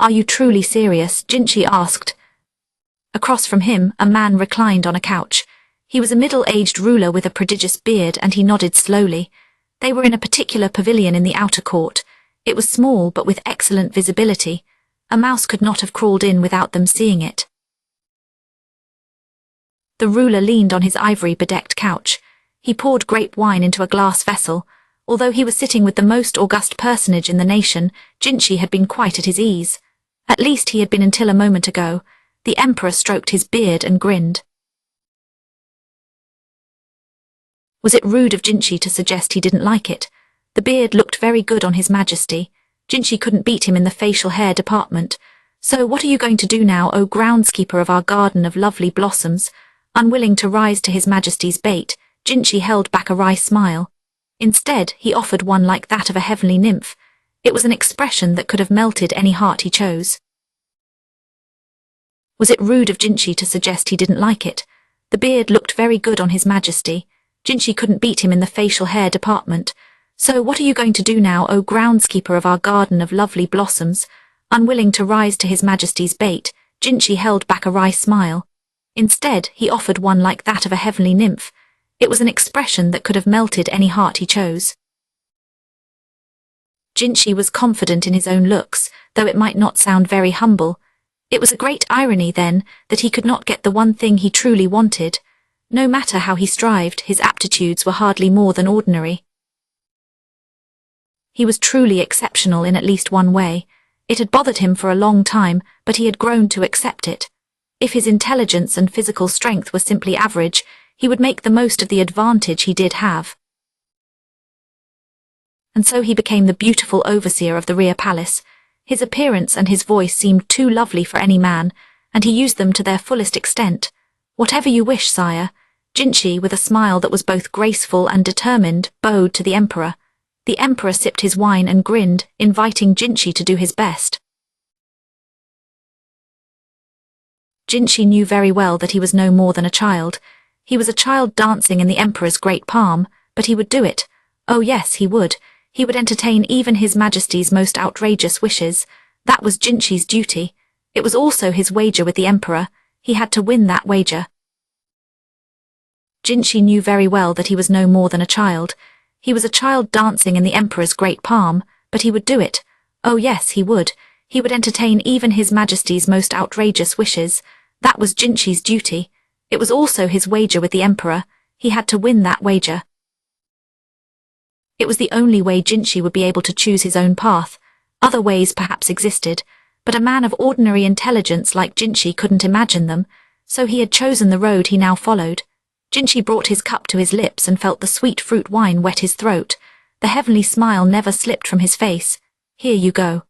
"Are you truly serious?" Jinchi asked. Across from him, a man reclined on a couch. He was a middle-aged ruler with a prodigious beard, and he nodded slowly. They were in a particular pavilion in the outer court. It was small but with excellent visibility. A mouse could not have crawled in without them seeing it. The ruler leaned on his ivory-bedecked couch. He poured grape wine into a glass vessel. Although he was sitting with the most august personage in the nation, Jinchi had been quite at his ease. At least he had been until a moment ago. The emperor stroked his beard and grinned. Was it rude of Jinchi to suggest he didn't like it? The beard looked very good on his majesty. Jinchi couldn't beat him in the facial hair department. "So what are you going to do now, O groundskeeper of our garden of lovely blossoms?" Unwilling to rise to his majesty's bait, Jinchi held back a wry smile. Instead, he offered one like that of a heavenly nymph. It was an expression that could have melted any heart he chose. Was it rude of Jinchi to suggest he didn't like it? The beard looked very good on his majesty. Jinchi couldn't beat him in the facial hair department. "So what are you going to do now, O groundskeeper of our garden of lovely blossoms?" Unwilling to rise to his majesty's bait, Jinchi held back a wry smile. Instead, he offered one like that of a heavenly nymph. It was an expression that could have melted any heart he chose. Jinchi was confident in his own looks, though it might not sound very humble. It was a great irony, then, that he could not get the one thing he truly wanted. No matter how he strived, his aptitudes were hardly more than ordinary. He was truly exceptional in at least one way. It had bothered him for a long time, but he had grown to accept it. If his intelligence and physical strength were simply average, he would make the most of the advantage he did have. And so he became the beautiful overseer of the rear palace. His appearance and his voice seemed too lovely for any man, and he used them to their fullest extent. "Whatever you wish, sire." Jinchi, with a smile that was both graceful and determined, bowed to the emperor. The emperor sipped his wine and grinned, inviting Jinchi to do his best. Jinchi knew very well that he was no more than a child. He was a child dancing in the emperor's great palm, but he would do it. Oh yes, he would. He would entertain even his majesty's most outrageous wishes. That was Jinchi's duty. It was also his wager with the emperor. He had to win that wager. Jinchi knew very well that he was no more than a child. He was a child dancing in the emperor's great palm, but he would do it. Oh yes, he would. He would entertain even his majesty's most outrageous wishes. That was Jinchi's duty. It was also his wager with the emperor. He had to win that wager. It was the only way Jinchi would be able to choose his own path. Other ways perhaps existed, but a man of ordinary intelligence like Jinchi couldn't imagine them, so he had chosen the road he now followed. Jinchi brought his cup to his lips and felt the sweet fruit wine wet his throat. The heavenly smile never slipped from his face. "Here you go."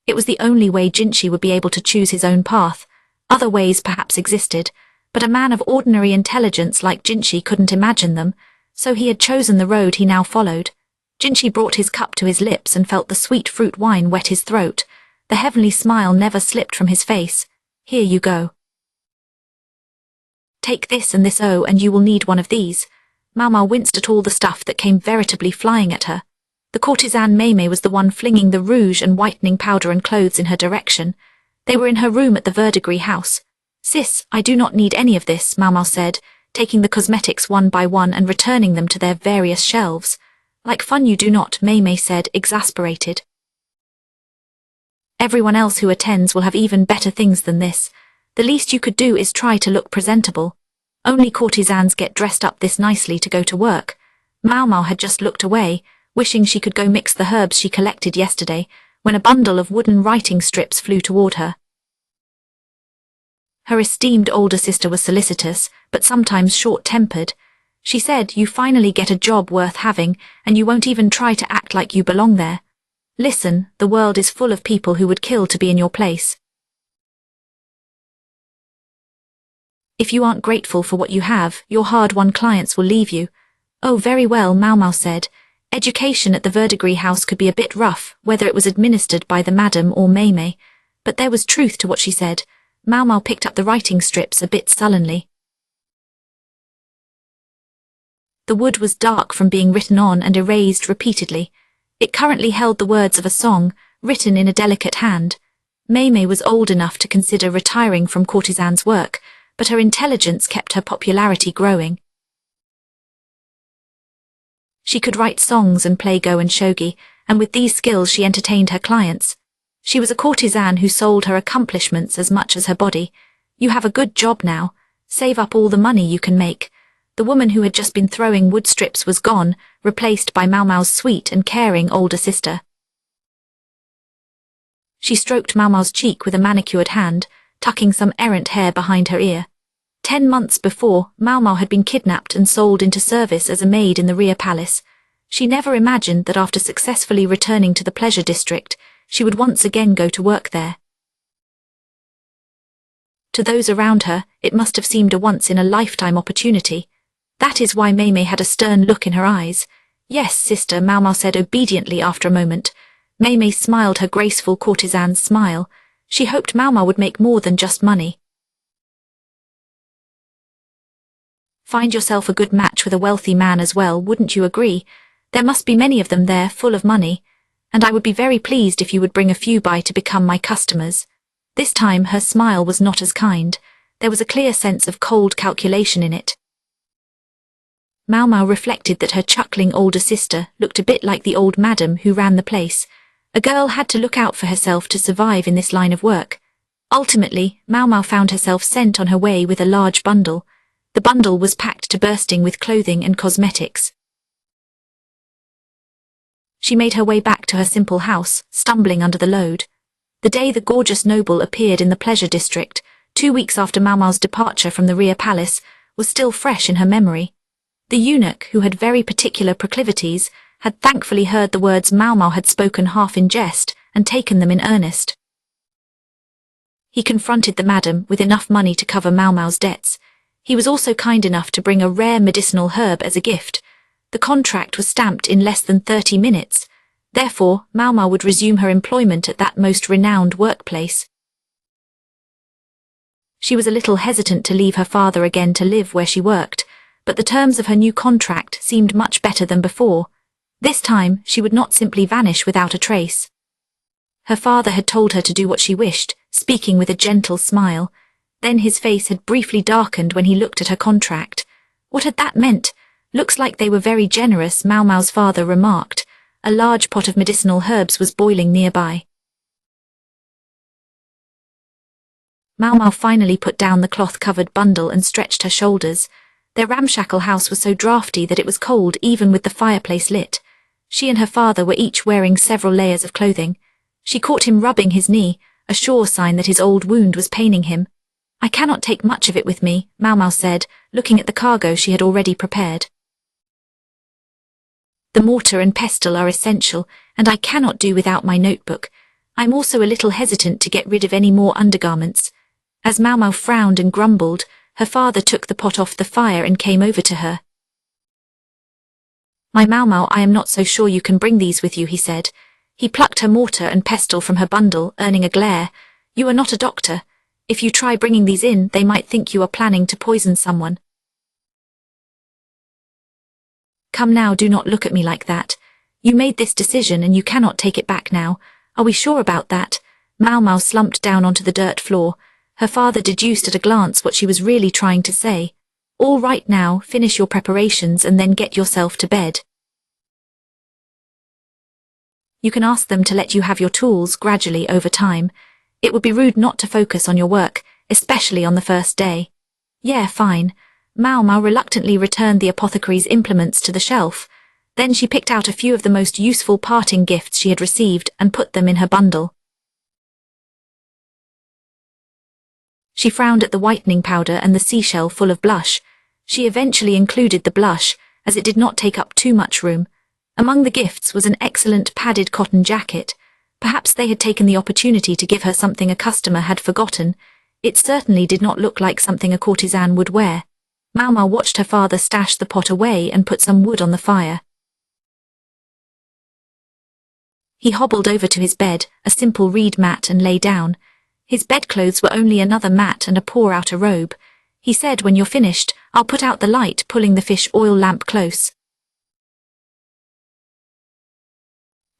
It was the only way Jinchi would be able to choose his own path. Other ways perhaps existed, but a man of ordinary intelligence like Jinchi couldn't imagine them, so he had chosen the road he now followed. Jinchi brought his cup to his lips and felt the sweet fruit wine wet his throat. The heavenly smile never slipped from his face. "Here you go. Take this and this, oh, and you will need one of these." Maomao winced at all the stuff that came veritably flying at her. The courtesan Maomao was the one flinging the rouge and whitening powder and clothes in her direction. They were in her room at the verdigris house. "Sis, I do not need any of this," Maomao said, taking the cosmetics one by one and returning them to their various shelves. "Like fun you do not," Maomao said, exasperated. "Everyone else who attends will have even better things than this. The least you could do is try to look presentable. Only courtesans get dressed up this nicely to go to work." Maomao had just looked away, wishing she could go mix the herbs she collected yesterday, when a bundle of wooden writing strips flew toward her. Her esteemed older sister was solicitous, but sometimes short-tempered. She said, "You finally get a job worth having, and you won't even try to act like you belong there. Listen, the world is full of people who would kill to be in your place. If you aren't grateful for what you have, your hard-won clients will leave you." "Oh, very well," Maomao said. Education at the verdigris house could be a bit rough, whether it was administered by the madam or Maomao, but there was truth to what she said. Maomao picked up the writing strips a bit sullenly. The wood was dark from being written on and erased repeatedly. It currently held the words of a song, written in a delicate hand. Maomao was old enough to consider retiring from courtesan's work, but her intelligence kept her popularity growing. She could write songs and play go and shogi, and with these skills she entertained her clients. She was a courtesan who sold her accomplishments as much as her body. You have a good job now. Save up all the money you can make. The woman who had just been throwing wood strips was gone, replaced by Maomao's sweet and caring older sister. She stroked Maomao's cheek with a manicured hand, tucking some errant hair behind her ear. 10 months before, Maomao had been kidnapped and sold into service as a maid in the Ria Palace. She never imagined that after successfully returning to the pleasure district, she would once again go to work there. To those around her, it must have seemed a once-in-a-lifetime opportunity. That is why Maomao had a stern look in her eyes. Yes, sister, Maomao said obediently after a moment. Maomao smiled her graceful courtesan's smile. She hoped Maomao would make more than just money. Find yourself a good match with a wealthy man as well, wouldn't you agree? There must be many of them there, full of money. And I would be very pleased if you would bring a few by to become my customers. This time her smile was not as kind. There was a clear sense of cold calculation in it. Maomao reflected that her chuckling older sister looked a bit like the old madam who ran the place. A girl had to look out for herself to survive in this line of work. Ultimately, Maomao found herself sent on her way with a large bundle. The bundle was packed to bursting with clothing and cosmetics. She made her way back to her simple house, stumbling under the load. The day the gorgeous noble appeared in the pleasure district, 2 weeks after Maomao's departure from the Ria Palace, was still fresh in her memory. The eunuch, who had very particular proclivities, had thankfully heard the words Maomao had spoken half in jest and taken them in earnest. He confronted the madam with enough money to cover Maomao's debts. He was also kind enough to bring a rare medicinal herb as a gift. The contract was stamped in less than 30 minutes. Therefore, Maomao would resume her employment at that most renowned workplace. She was a little hesitant to leave her father again to live where she worked, but the terms of her new contract seemed much better than before. This time, she would not simply vanish without a trace. Her father had told her to do what she wished, speaking with a gentle smile. Then his face had briefly darkened when he looked at her contract. What had that meant? Looks like they were very generous, Maomao's father remarked. A large pot of medicinal herbs was boiling nearby. Maomao finally put down the cloth-covered bundle and stretched her shoulders. Their ramshackle house was so drafty that it was cold even with the fireplace lit. She and her father were each wearing several layers of clothing. She caught him rubbing his knee, a sure sign that his old wound was paining him. I cannot take much of it with me, Maomao said, looking at the cargo she had already prepared. The mortar and pestle are essential, and I cannot do without my notebook. I'm also a little hesitant to get rid of any more undergarments. As Maomao frowned and grumbled, her father took the pot off the fire and came over to her. My Maomao, I am not so sure you can bring these with you, he said. He plucked her mortar and pestle from her bundle, earning a glare. You are not a doctor. If you try bringing these in, they might think you are planning to poison someone. Come now, do not look at me like that. You made this decision and you cannot take it back now. Are we sure about that? Maomao slumped down onto the dirt floor. Her father deduced at a glance what she was really trying to say. All right now, finish your preparations and then get yourself to bed. You can ask them to let you have your tools gradually over time. It would be rude not to focus on your work, especially on the first day. Yeah, fine. Maomao reluctantly returned the apothecary's implements to the shelf. Then she picked out a few of the most useful parting gifts she had received and put them in her bundle. She frowned at the whitening powder and the seashell full of blush. She eventually included the blush, as it did not take up too much room. Among the gifts was an excellent padded cotton jacket. Perhaps they had taken the opportunity to give her something a customer had forgotten. It certainly did not look like something a courtesan would wear. Maomao watched her father stash the pot away and put some wood on the fire. He hobbled over to his bed, a simple reed mat, and lay down. His bedclothes were only another mat and a poor outer robe. He said, when you're finished, I'll put out the light, pulling the fish oil lamp close.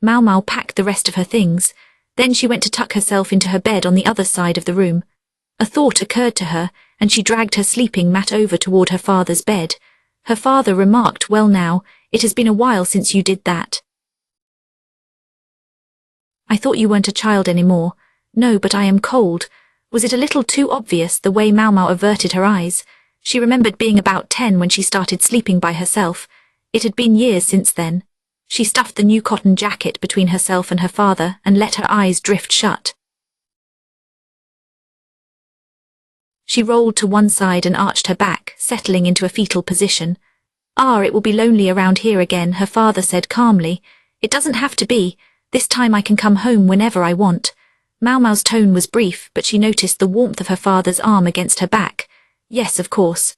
Maomao packed the rest of her things. Then she went to tuck herself into her bed on the other side of the room. A thought occurred to her, and she dragged her sleeping mat over toward her father's bed. Her father remarked, "Well now, it has been a while since you did that. I thought you weren't a child anymore." "No, but I am cold." Was it a little too obvious the way Maomao averted her eyes? She remembered being about 10 when she started sleeping by herself. It had been years since then. She stuffed the new cotton jacket between herself and her father and let her eyes drift shut. She rolled to one side and arched her back, settling into a fetal position. "It will be lonely around here again," her father said calmly. "It doesn't have to be. This time I can come home whenever I want." Maomao's tone was brief, but she noticed the warmth of her father's arm against her back. "Yes, of course.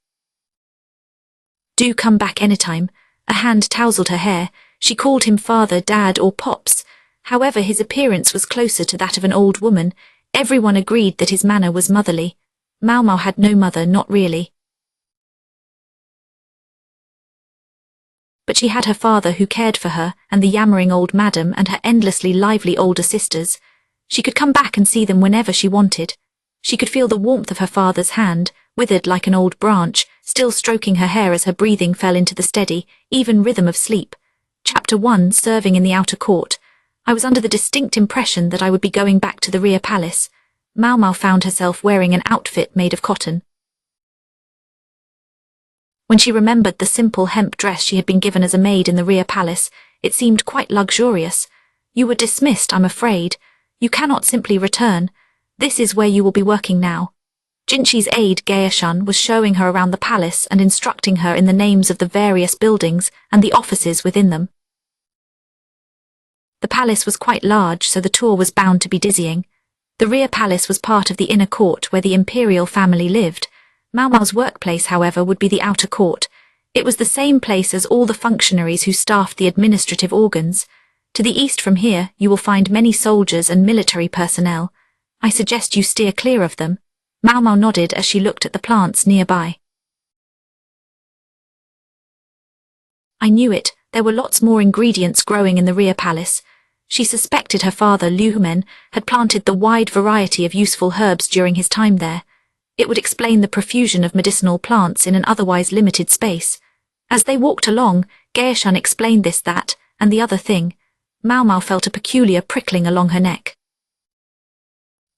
Do come back anytime." A hand tousled her hair. She called him father, dad, or pops. However, his appearance was closer to that of an old woman. Everyone agreed that his manner was motherly. Maomao had no mother, not really. But she had her father who cared for her, and the yammering old madam and her endlessly lively older sisters. She could come back and see them whenever she wanted. She could feel the warmth of her father's hand, withered like an old branch, still stroking her hair as her breathing fell into the steady, even rhythm of sleep. Chapter 1, Serving in the Outer Court. I was under the distinct impression that I would be going back to the rear palace. Maomao found herself wearing an outfit made of cotton. When she remembered the simple hemp dress she had been given as a maid in the rear palace, it seemed quite luxurious. "You were dismissed, I'm afraid. You cannot simply return. This is where you will be working now." Jinchi's aide, Gaeshun, was showing her around the palace and instructing her in the names of the various buildings and the offices within them. The palace was quite large, so the tour was bound to be dizzying. The rear palace was part of the inner court where the imperial family lived. Maomao's workplace, however, would be the outer court. It was the same place as all the functionaries who staffed the administrative organs. To the east from here, you will find many soldiers and military personnel. I suggest you steer clear of them. Maomao nodded as she looked at the plants nearby. I knew it, there were lots more ingredients growing in the rear palace. She suspected her father, Liumen, had planted the wide variety of useful herbs during his time there. It would explain the profusion of medicinal plants in an otherwise limited space. As they walked along, Gaeshun explained this, that, and the other thing. Maomao felt a peculiar prickling along her neck.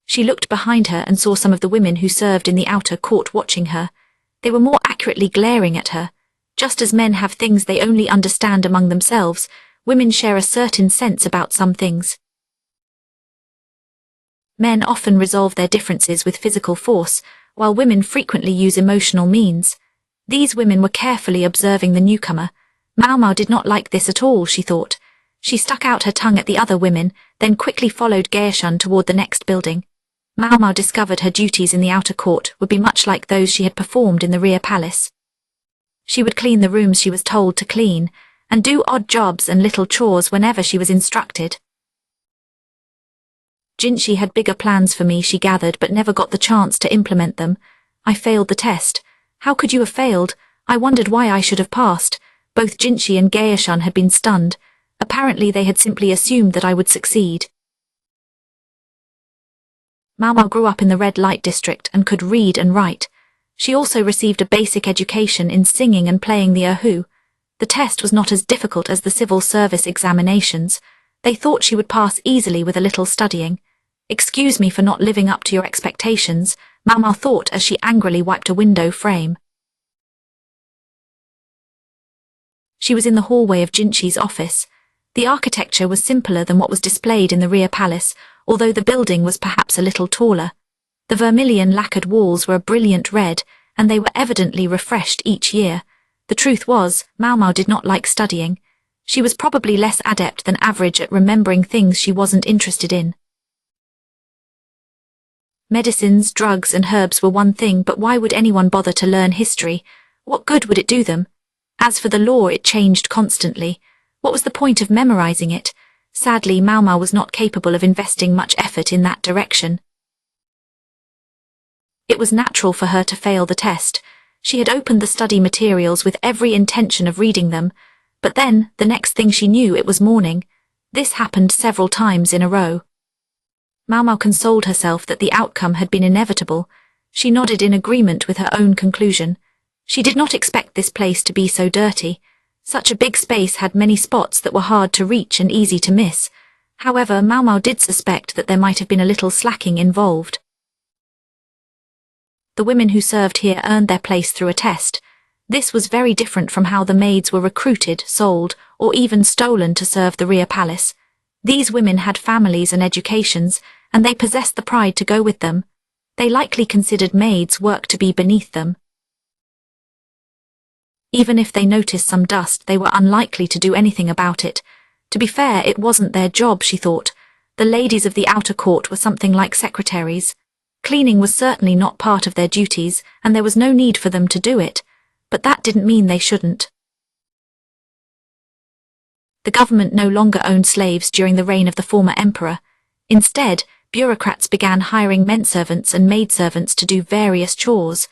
She looked behind her and saw some of the women who served in the outer court watching her. They were more accurately glaring at her. Just as men have things they only understand among themselves, women share a certain sense about some things. Men often resolve their differences with physical force, while women frequently use emotional means. These women were carefully observing the newcomer. Maomao did not like this at all, she thought. She stuck out her tongue at the other women, then quickly followed Gaeshun toward the next building. Maomao discovered her duties in the outer court would be much like those she had performed in the rear palace. She would clean the rooms she was told to clean, and do odd jobs and little chores whenever she was instructed. Jinchi had bigger plans for me, she gathered, but never got the chance to implement them. I failed the test. How could you have failed? I wondered why I should have passed. Both Jinchi and Gaeshun had been stunned. Apparently they had simply assumed that I would succeed. Maomao grew up in the red light district and could read and write. She also received a basic education in singing and playing the erhu. The test was not as difficult as the civil service examinations. They thought she would pass easily with a little studying. "Excuse me for not living up to your expectations," Maomao thought as she angrily wiped a window frame. She was in the hallway of Jinchi's office. The architecture was simpler than what was displayed in the rear palace, although the building was perhaps a little taller. The vermilion lacquered walls were a brilliant red, and they were evidently refreshed each year. The truth was, Maomao did not like studying. She was probably less adept than average at remembering things she wasn't interested in. Medicines, drugs, and herbs were one thing, but why would anyone bother to learn history? What good would it do them? As for the law, it changed constantly. What was the point of memorizing it? Sadly, Maomao was not capable of investing much effort in that direction. It was natural for her to fail the test. She had opened the study materials with every intention of reading them, but then, the next thing she knew, it was morning. This happened several times in a row. Maomao consoled herself that the outcome had been inevitable. She nodded in agreement with her own conclusion. She did not expect this place to be so dirty. Such a big space had many spots that were hard to reach and easy to miss. However, Maomao did suspect that there might have been a little slacking involved. The women who served here earned their place through a test. This was very different from how the maids were recruited, sold, or even stolen to serve the rear palace. These women had families and educations, and they possessed the pride to go with them. They likely considered maids' work to be beneath them. Even if they noticed some dust, they were unlikely to do anything about it. To be fair, it wasn't their job, she thought. The ladies of the outer court were something like secretaries. Cleaning was certainly not part of their duties, and there was no need for them to do it. But that didn't mean they shouldn't. The government no longer owned slaves during the reign of the former emperor. Instead, bureaucrats began hiring menservants and maidservants to do various chores.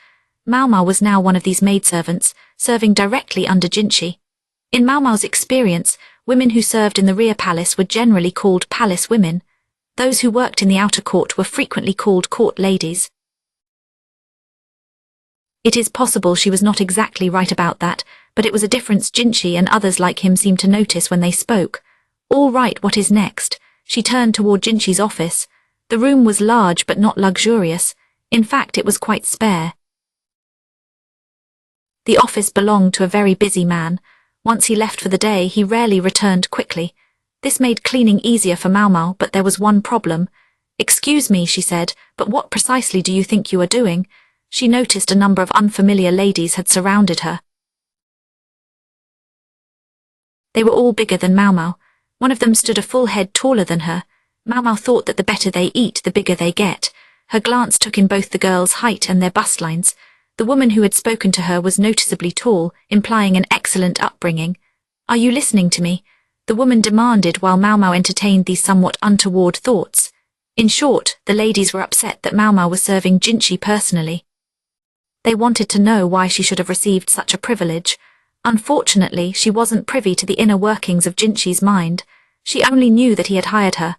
Maomao was now one of these maidservants, serving directly under Jinchi. In Maomao's experience, women who served in the rear palace were generally called palace women. Those who worked in the outer court were frequently called court ladies. It is possible she was not exactly right about that, but it was a difference Jinchi and others like him seemed to notice when they spoke. All right, what is next? She turned toward Jinchi's office. The room was large but not luxurious. In fact, it was quite spare. The office belonged to a very busy man. Once he left for the day, he rarely returned quickly. This made cleaning easier for Maomao, but there was one problem. "Excuse me," she said, "but what precisely do you think you are doing?" She noticed a number of unfamiliar ladies had surrounded her. They were all bigger than Maomao. One of them stood a full head taller than her. Maomao thought that the better they eat, the bigger they get. Her glance took in both the girls' height and their bust lines. The woman who had spoken to her was noticeably tall, implying an excellent upbringing. "Are you listening to me?" the woman demanded while Maomao entertained these somewhat untoward thoughts. In short, the ladies were upset that Maomao was serving Jinchi personally. They wanted to know why she should have received such a privilege. Unfortunately, she wasn't privy to the inner workings of Jinchi's mind. She only knew that he had hired her.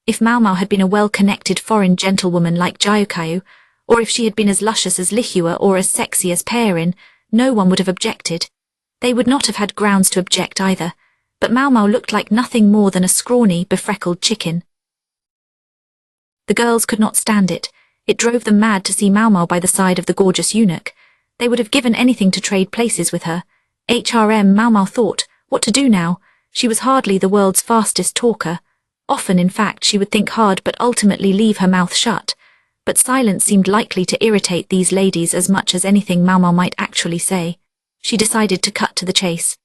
If Maomao had been a well-connected foreign gentlewoman like Gyukayu, or if she had been as luscious as Lihua or as sexy as Peirin, no one would have objected. They would not have had grounds to object either, but Maomao looked like nothing more than a scrawny, befreckled chicken. The girls could not stand it. It drove them mad to see Maomao by the side of the gorgeous eunuch. They would have given anything to trade places with her. Maomao thought, what to do now? She was hardly the world's fastest talker. Often, in fact, she would think hard but ultimately leave her mouth shut. But silence seemed likely to irritate these ladies as much as anything Maomao might actually say. She decided to cut to the chase.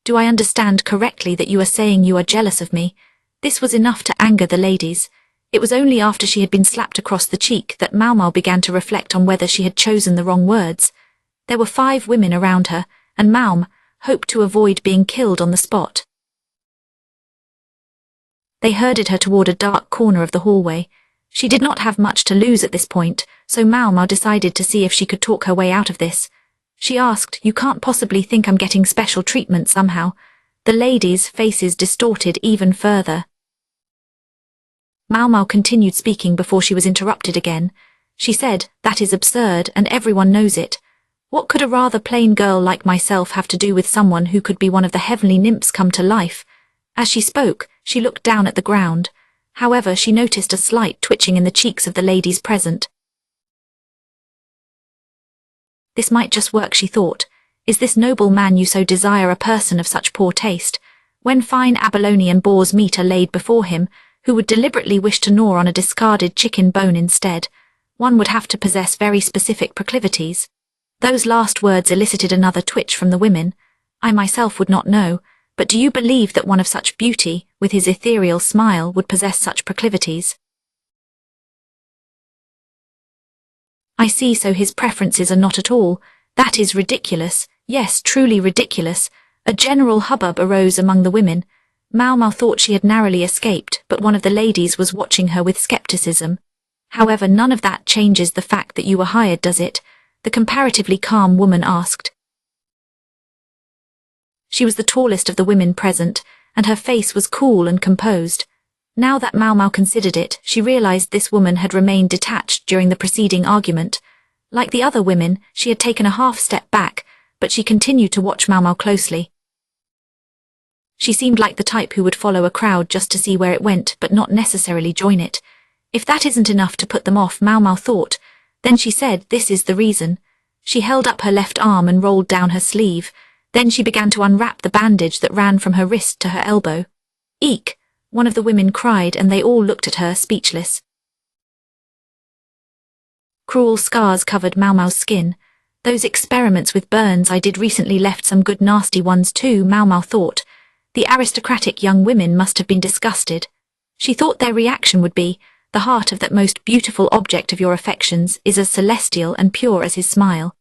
"Do I understand correctly that you are saying you are jealous of me?" This was enough to anger the ladies. It was only after she had been slapped across the cheek that Maomao began to reflect on whether she had chosen the wrong words. There were 5 women around her, and Maomao hoped to avoid being killed on the spot. They herded her toward a dark corner of the hallway. She did not have much to lose at this point, so Maomao decided to see if she could talk her way out of this. She asked, "You can't possibly think I'm getting special treatment somehow?" The ladies' faces distorted even further. Maomao continued speaking before she was interrupted again. She said, "That is absurd, and everyone knows it. What could a rather plain girl like myself have to do with someone who could be one of the heavenly nymphs come to life?" As she spoke, she looked down at the ground. However, she noticed a slight twitching in the cheeks of the ladies present. This might just work, she thought. Is this noble man you so desire a person of such poor taste? When fine abalone and boar's meat are laid before him, who would deliberately wish to gnaw on a discarded chicken bone instead? One would have to possess very specific proclivities. Those last words elicited another twitch from the women. I myself would not know, but do you believe that one of such beauty, with his ethereal smile, would possess such proclivities? I see, so his preferences are not at all. That is ridiculous. Yes, truly ridiculous. A general hubbub arose among the women. Maomao thought she had narrowly escaped, but one of the ladies was watching her with skepticism. However, none of that changes the fact that you were hired, does it? The comparatively calm woman asked. She was the tallest of the women present, and her face was cool and composed. Now that Maomao considered it, she realized this woman had remained detached during the preceding argument. Like the other women, she had taken a half-step back, but she continued to watch Maomao closely. She seemed like the type who would follow a crowd just to see where it went, but not necessarily join it. If that isn't enough to put them off, Maomao thought, then she said, "This is the reason." She held up her left arm and rolled down her sleeve. Then she began to unwrap the bandage that ran from her wrist to her elbow. "Eek!" one of the women cried, and they all looked at her, speechless. Cruel scars covered Maomao's skin. "Those experiments with burns I did recently left some good nasty ones too," Maomao thought. The aristocratic young women must have been disgusted. She thought their reaction would be, "The heart of that most beautiful object of your affections is as celestial and pure as his smile."